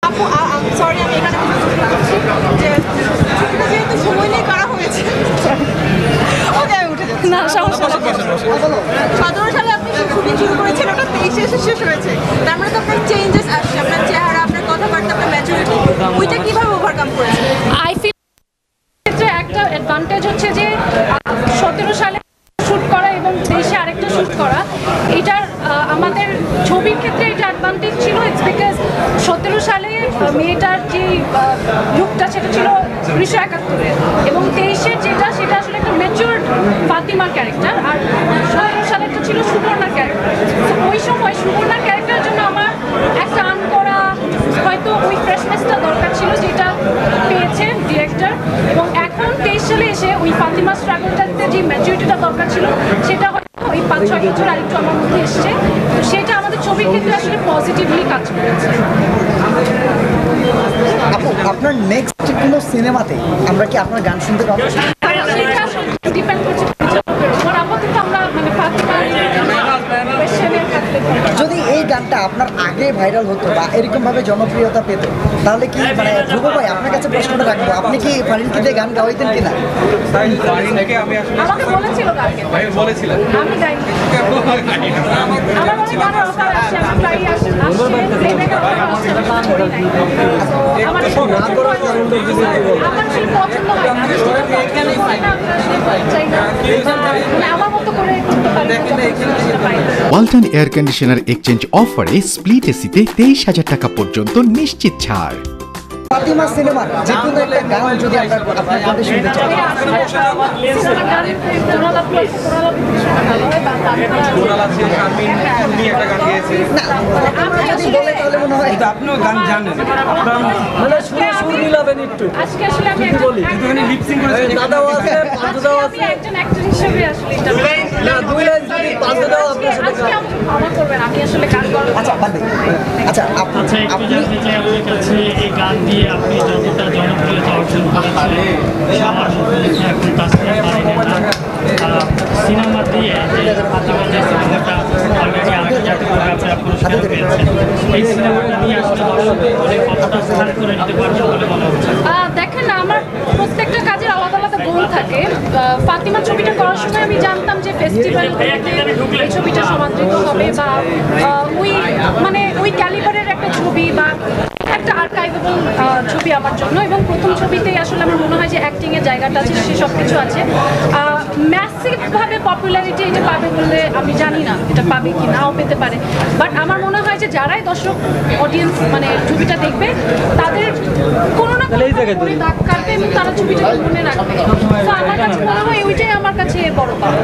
আপু সরি আমি এখানে যে যেহেতু সময় নিয়ে করা হয়েছে ওকে আমি উঠে যাচ্ছি না সমস্যা 17 সালে আপনি শুটিং শুরু করেছেন ওটা 23 এসে শেষ হয়েছে তার মানে তো আপনার চেঞ্জেস আসছে আপনার চেহারা আপনার কথাবার্তা আপনার ম্যাচুরিটি ওইটা কিভাবে ওভারকাম করেছেন আই ফিল যে একটা অ্যাডভান্টেজ হচ্ছে যে 17 সালে শুট করা এবং 23-এ আরেকটা শুট করা এটার আমাদের ছবির ক্ষেত্রে এটা অ্যাডভান্টেজ ছিল ইটস বিকজ 17 সালে মেয়েটার যে লুকটা সেটা ছিল 1971-এর এবং 23-এর যেটা সেটা আসলে একটা ম্যাচিউরড ফাতিমার ক্যারেক্টার আর 17 সালেরটা ছিল সুবর্ণার ক্যারেক্টার ওই সময় সুবর্ণার ক্যারেক্টারের জন্য আমার একটা আন করা হয়তো ওই ফ্রেশনেসটা দরকার ছিল যেটা পেয়েছে ডিরেক্টর এবং এখন 23 সালে এসে ওই ফাতিমা স্ট্রাগলটাতে যে ম্যাচুরিটিটা দরকার ছিল সেটা হয়তো ওই 5-6 বছর আরেকটু আমার মধ্যে এসছে তো সেটা আমাদের ছবির ক্ষেত্রে আসলে পজিটিভলি কাজ করেছে আপু আপনার নেক্সট কোনো সিনেমাতে আমরা কি আপনার গান শুনতে পাবো সেটা আসলে ডিপেন্ড করছে আপাতত আমরা মানে ফাতিমা যদি এই গানটা আপনার আগে ভাইরাল হতো বা এরকম ভাবে জনপ্রিয়তা পেত তাহলে কি মানে ধ্রুব ভাই আপনার কাছে প্রশ্নটা রাখবো আপনি কি ফারিনকে দিয়ে গান গাওয়াইতেন কিনা আমাকে বলেছিল বলেছিলেন আমি গাইনি আমার অনেক গানের অফার আসছে আমি প্রায় আসছে আমার সেই পছন্দ হয় না আমার মতো করে ওয়ালটন এয়ার কন্ডিশনার এক্সচেঞ্জ অফারে স্প্লিট এসিতে 23,000 টাকা পর্যন্ত নিশ্চিত ছাড় ফাতিমা সিনেমার যে কোনো একটা গান যদি আমরা আপনার কাছে শুনতে চাই বলে তাহলে মনে হয় আপনিও গান জানেন আজকে আসলে আমি বলি একটুখানি লিপসিং করে দাদা আছে পাঁচদাও আছে একজন অ্যাক্টর হিসেবে আসলে এটা না দুই লাইন যদি পাঁচদাও আপনার সাথে আজকে আপনি ক্ষমা করবেন আমি আসলে গান করার আচ্ছা বাদ দিন। আচ্ছা আচ্ছা একটু জানতে চাই আপনার কাছে এই গান দিয়ে আপনি যতটা জনপ্রিয়তা অর্জন করেছেন আমার মধ্যে এখন তাছাড়া পারি না সিনেমা দিয়ে যে ফাতিমা যে সিনেমাটা অলরেডি আন্তর্জাতিক আপনি পুরস্কার পেয়েছেন এই সিনেমাটা নিয়ে আসলে দর্শকদের মনে কতটা স্থান করে নিতে পারবেন বলে মনে হচ্ছে দেখেন আমার প্রত্যেকটা কাজের আলাদা আলাদা গোল থাকে ফাতিমা ছবিটা করার সময় আমি জানতাম যে ফেস্টিভ্যাল এই ছবিটা সমাদৃত হবে বা ওই মানে ওই ক্যালিবারের একটা ছবি বা একটা আর্কাইভেবল ছবি আমার জন্য এবং প্রথম ছবিতেই আসলে আমার মনে হয় যে অ্যাক্টিংয়ের জায়গাটা আছে সে সব কিছু আছে ম্যাসিভভাবে পপুলারিটি এটা পাবে বলে আমি জানি না এটা পাবে কি নাও পেতে পারে বাট আমার মনে হয় যে যারাই দর্শক অডিয়েন্স মানে ছবিটা দেখবে তাদের কোনো না কোনো দাগ কাটবে এবং তারা ছবিটা মনে রাখবে তো আমার কাছে মনে হয় ওইটাই আমার কাছে বড় পাওয়া